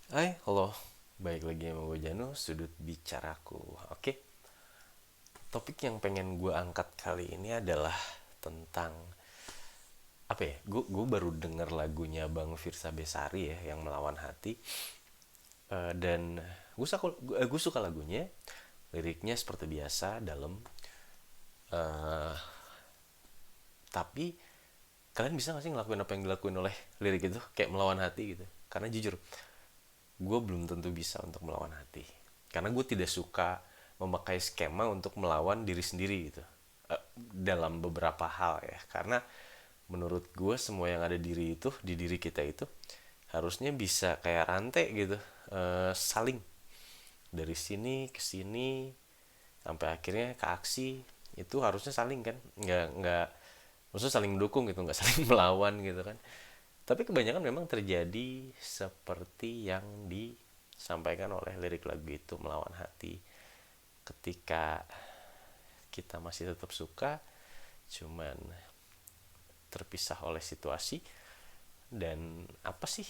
Hai, halo. Baik lagi sama gue Janu, sudut bicaraku. Oke, topik yang pengen gue angkat kali ini adalah tentang apa ya? Gue baru denger lagunya Bang Firsa Besari ya, yang Melawan Hati. Dan gue suka lagunya. Liriknya seperti biasa, dalam. Tapi kalian bisa gak sih ngelakuin apa yang dilakuin oleh lirik itu? Kayak melawan hati gitu. Karena jujur, gue belum tentu bisa untuk melawan hati karena gue tidak suka memakai skema untuk melawan diri sendiri gitu. Dalam beberapa hal ya, karena menurut gue semua yang ada di diri kita itu harusnya bisa kayak rantai gitu. Saling dari sini ke sini sampai akhirnya ke aksi. Itu harusnya saling kan, nggak maksudnya saling mendukung gitu, nggak saling melawan gitu kan. Tapi kebanyakan memang terjadi seperti yang disampaikan oleh lirik lagu itu, Melawan Hati. Ketika kita masih tetap suka, cuman terpisah oleh situasi. Dan apa sih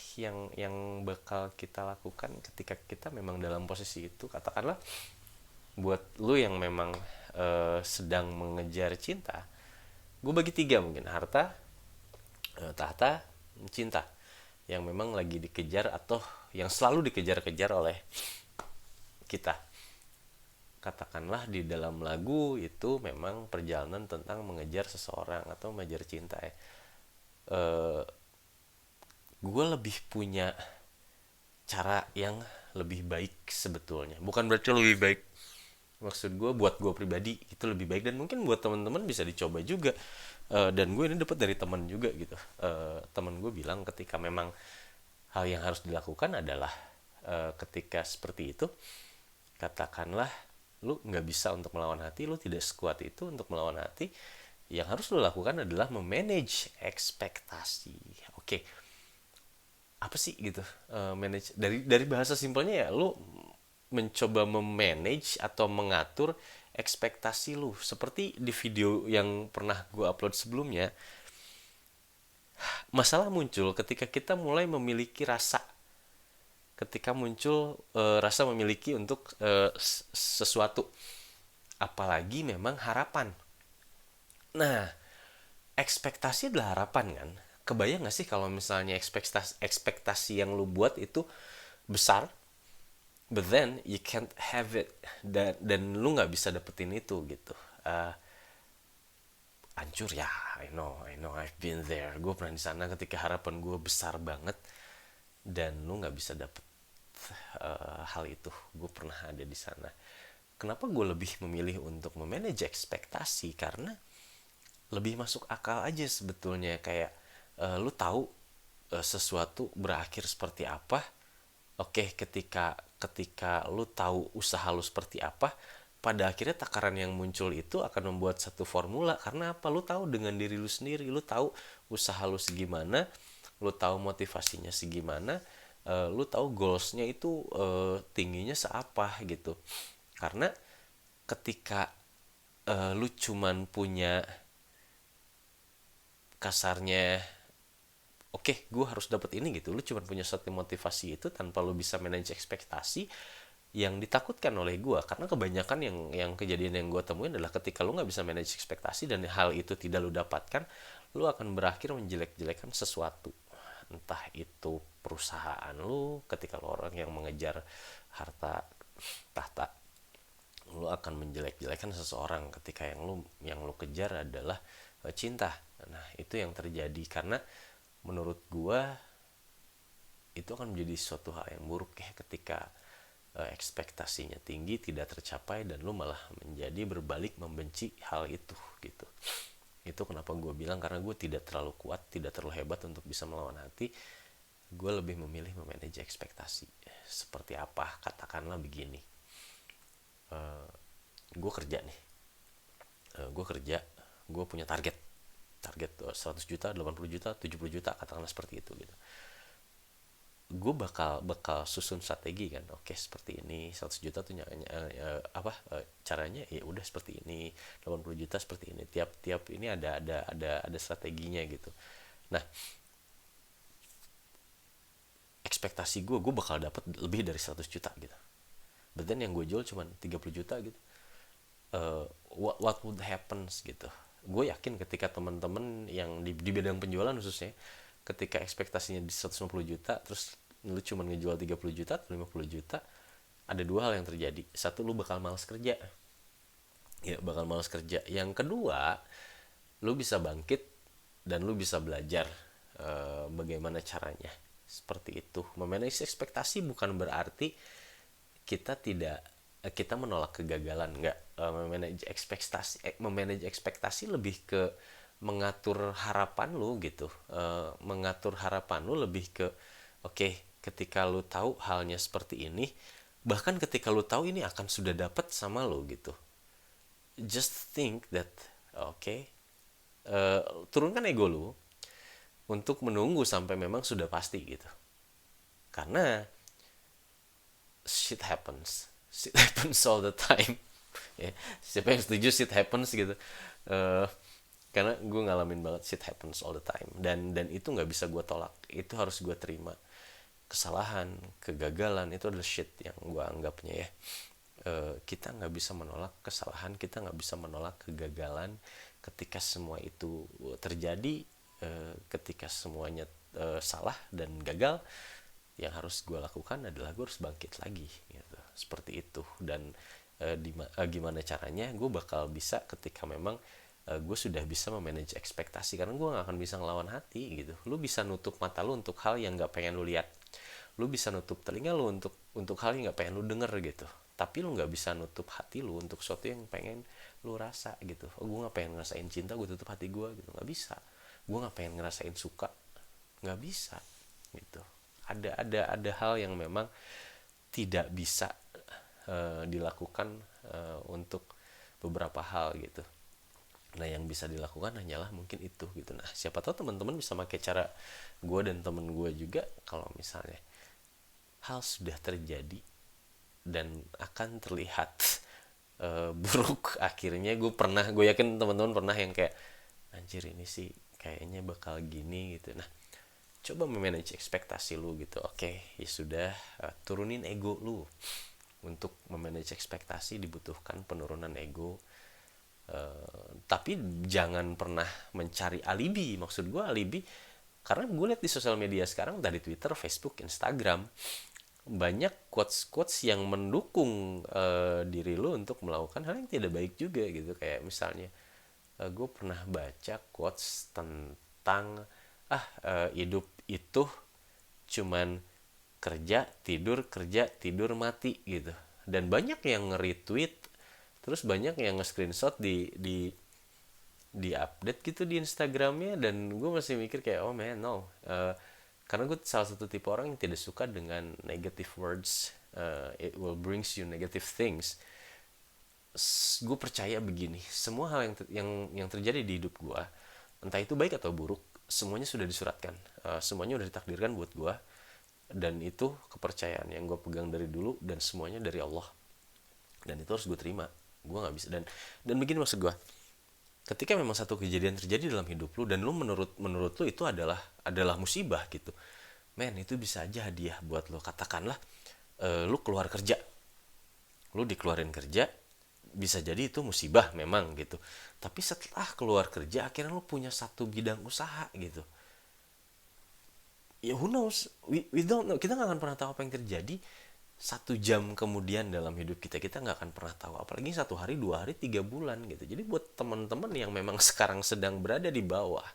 yang bakal kita lakukan ketika kita memang dalam posisi itu? Katakanlah buat lu yang memang sedang mengejar cinta, gue bagi tiga mungkin: harta, tahta, cinta. Yang memang lagi dikejar atau yang selalu dikejar-kejar oleh kita. Katakanlah di dalam lagu itu memang perjalanan tentang mengejar seseorang atau mengejar cinta ya. Gue lebih punya cara yang lebih baik sebetulnya. Bukan berarti lebih baik, maksud gue buat gue pribadi itu lebih baik, dan mungkin buat teman-teman bisa dicoba juga. Dan gue ini dapat dari teman juga gitu. Teman gue bilang ketika memang hal yang harus dilakukan adalah ketika seperti itu, katakanlah lu nggak bisa untuk melawan hati, lu tidak sekuat itu untuk melawan hati, yang harus lu lakukan adalah memanage ekspektasi. Oke, apa sih gitu? Manage dari bahasa simpelnya ya, lu mencoba memanage atau mengatur ekspektasi lu. Seperti di video yang pernah gue upload sebelumnya, masalah muncul ketika kita mulai memiliki rasa, ketika muncul rasa memiliki untuk sesuatu, apalagi memang harapan. Nah, ekspektasi adalah harapan kan. Kebayang gak sih kalau misalnya ekspektasi yang lu buat itu besar, but then you can't have it, dan lu nggak bisa dapetin itu gitu. uh, Hancur ya. I know I've been there. Gue pernah di sana ketika harapan gue besar banget dan lu nggak bisa dapet hal itu. Gue pernah ada di sana. Kenapa gue lebih memilih untuk memanage ekspektasi? Karena lebih masuk akal aja sebetulnya. Kayak lu tahu sesuatu berakhir seperti apa. Oke, ketika lu tahu usaha lu seperti apa, pada akhirnya takaran yang muncul itu akan membuat satu formula. Karena apa? Lu tahu dengan diri lu sendiri, lu tahu usaha lu segimana, lu tahu motivasinya segimana, lu tahu goalsnya itu tingginya seapa gitu. Karena ketika lu cuman punya kasarnya, oke, gue harus dapat ini gitu, lu cuma punya satu motivasi itu tanpa lu bisa manage ekspektasi. Yang ditakutkan oleh gue, karena kebanyakan yang kejadian yang gue temuin adalah ketika lu nggak bisa manage ekspektasi dan hal itu tidak lu dapatkan, lu akan berakhir menjelek-jelekan sesuatu. Entah itu perusahaan lu, ketika lu orang yang mengejar harta tahta, lu akan menjelek-jelekan seseorang ketika yang lu kejar adalah cinta. Nah, itu yang terjadi karena menurut gua itu akan menjadi suatu hal yang buruk ya ketika ekspektasinya tinggi tidak tercapai dan lu malah menjadi berbalik membenci hal itu gitu. Itu kenapa gue bilang, karena gue tidak terlalu kuat, tidak terlalu hebat untuk bisa melawan hati. Gue lebih memilih memanage ekspektasi. Seperti apa? Katakanlah begini, gue kerja nih, gue kerja, gue punya target, 100 juta, 80 juta, 70 juta, katakanlah seperti itu gitu. Gue bakal susun strategi kan. Oke, seperti ini, 100 juta tuh apa caranya, ya udah seperti ini, 80 juta seperti ini, tiap ini ada strateginya gitu. Nah, ekspektasi gue bakal dapat lebih dari 100 juta gitu, but then yang gue jual cuma 30 juta gitu. What would happens gitu. Gue yakin ketika teman-teman yang di bidang penjualan khususnya, ketika ekspektasinya di 150 juta terus lu cuma ngejual 30 juta atau 50 juta, ada dua hal yang terjadi. Satu, lu bakal malas kerja. Ya, bakal malas kerja. Yang kedua, lu bisa bangkit dan lu bisa belajar bagaimana caranya. Seperti itu. Memanage ekspektasi bukan berarti kita menolak kegagalan, enggak. Memanage ekspektasi lebih ke mengatur harapan lu gitu. Mengatur harapan lu lebih ke oke, ketika lu tahu halnya seperti ini, bahkan ketika lu tahu ini akan sudah dapat sama lu gitu, just think that oke, turunkan ego lu untuk menunggu sampai memang sudah pasti gitu. Karena shit happens all the time. Ya, siapa yang setuju shit happens gitu. Eh, karena gue ngalamin banget shit happens all the time, dan itu nggak bisa gue tolak, itu harus gue terima. Kesalahan, kegagalan itu adalah shit yang gue anggapnya ya. Kita nggak bisa menolak kesalahan, kita nggak bisa menolak kegagalan. Ketika semua itu terjadi, ketika semuanya salah dan gagal, yang harus gue lakukan adalah gue harus bangkit lagi gitu. Seperti itu. Dan gimana caranya gue bakal bisa ketika memang gue sudah bisa memanage ekspektasi, karena gue gak akan bisa ngelawan hati gitu. Lu bisa nutup mata lu untuk hal yang gak pengen lu lihat, lu bisa nutup telinga lu untuk hal yang gak pengen lu denger gitu, tapi lu gak bisa nutup hati lu untuk sesuatu yang pengen lu rasa gitu. Oh, gue gak pengen ngerasain cinta, gue tutup hati gue gitu, gak bisa. Gue gak pengen ngerasain suka, gak bisa gitu. Ada hal yang memang tidak bisa dilakukan untuk beberapa hal gitu. Nah, yang bisa dilakukan hanyalah mungkin itu gitu. Nah, siapa tahu teman-teman bisa pakai cara gue dan temen gue juga. Kalau misalnya hal sudah terjadi dan akan terlihat buruk akhirnya, gue yakin teman-teman pernah yang kayak anjir ini sih kayaknya bakal gini gitu. Nah, coba memanage ekspektasi lu gitu. Oke, ya sudah, turunin ego lu. Untuk memanage ekspektasi dibutuhkan penurunan ego. Tapi jangan pernah mencari alibi. Maksud gue alibi, karena gue lihat di sosial media sekarang, dari Twitter, Facebook, Instagram, banyak quotes-quotes yang mendukung diri lu untuk melakukan hal yang tidak baik juga gitu. Kayak misalnya gue pernah baca quotes tentang hidup itu cuman kerja tidur mati gitu. Dan banyak yang nge-retweet, terus banyak yang nge-screenshot di update gitu di Instagramnya. Dan gue masih mikir kayak oh man no. Karena gue salah satu tipe orang yang tidak suka dengan negative words. It will brings you negative things. Gue percaya begini, semua hal yang terjadi di hidup gue, entah itu baik atau buruk, semuanya sudah disuratkan. Semuanya udah ditakdirkan buat gue, dan itu kepercayaan yang gue pegang dari dulu, dan semuanya dari Allah, dan itu harus gue terima. Gue nggak bisa. Dan begini maksud gue, ketika memang satu kejadian terjadi dalam hidup lu, dan lu menurut lu itu adalah musibah gitu, men, itu bisa aja hadiah buat lu. Katakanlah lu keluar kerja, lu dikeluarin kerja, bisa jadi itu musibah memang gitu. Tapi setelah keluar kerja akhirnya lu punya satu bidang usaha gitu. Ya who knows, we don't know. Kita nggak akan pernah tahu apa yang terjadi 1 jam kemudian dalam hidup kita. Kita nggak akan pernah tahu, apalagi 1 hari, 2 hari, 3 bulan gitu. Jadi buat teman-teman yang memang sekarang sedang berada di bawah,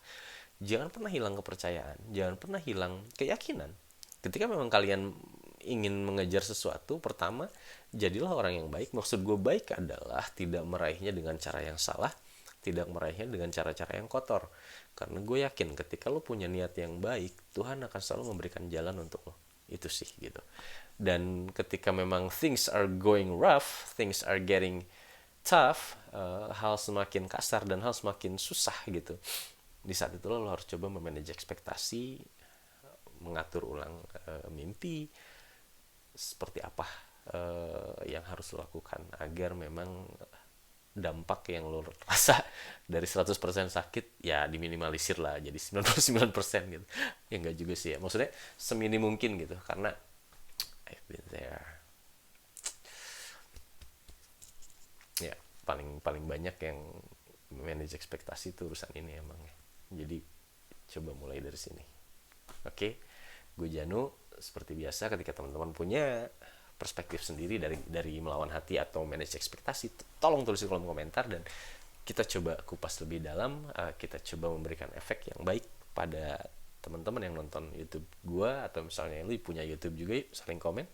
jangan pernah hilang kepercayaan, jangan pernah hilang keyakinan. Ketika memang kalian ingin mengejar sesuatu, pertama, jadilah orang yang baik. Maksud gue baik adalah tidak meraihnya dengan cara yang salah, tidak meraihnya dengan cara-cara yang kotor. Karena gue yakin ketika lo punya niat yang baik, Tuhan akan selalu memberikan jalan untuk lo. Itu sih gitu. Dan ketika memang things are going rough, things are getting tough, hal semakin kasar dan hal semakin susah gitu, di saat itu lo harus coba memanage ekspektasi, mengatur ulang mimpi, seperti apa yang harus lo lakukan agar memang dampak yang lo rasa dari 100% sakit ya diminimalisir lah jadi 99% gitu. Ya enggak juga sih ya, maksudnya seminim mungkin gitu, karena I've been there. Ya paling paling banyak yang manage ekspektasi itu urusan ini emang ya. Jadi coba mulai dari sini. Oke, gue Janu. Seperti biasa, ketika teman-teman punya perspektif sendiri dari melawan hati atau manage ekspektasi, tolong tulis di kolom komentar dan kita coba kupas lebih dalam. Kita coba memberikan efek yang baik pada teman-teman yang nonton YouTube gue, atau misalnya lu punya YouTube juga, yuk saling komen.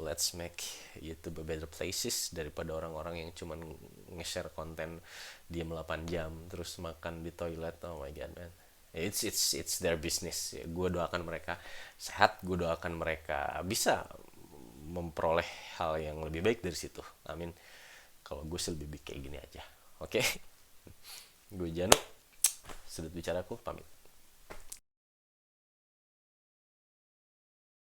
Let's make YouTube a better places daripada orang-orang yang cuman nge-share konten diam 8 jam terus makan di toilet. Oh my god man, it's their business ya. Gue doakan mereka sehat, gue doakan mereka bisa memperoleh hal yang lebih baik dari situ, amin. Kalau gue sih lebih baik kayak gini aja. Oke. Gue Janu, sudut bicaraku pamit.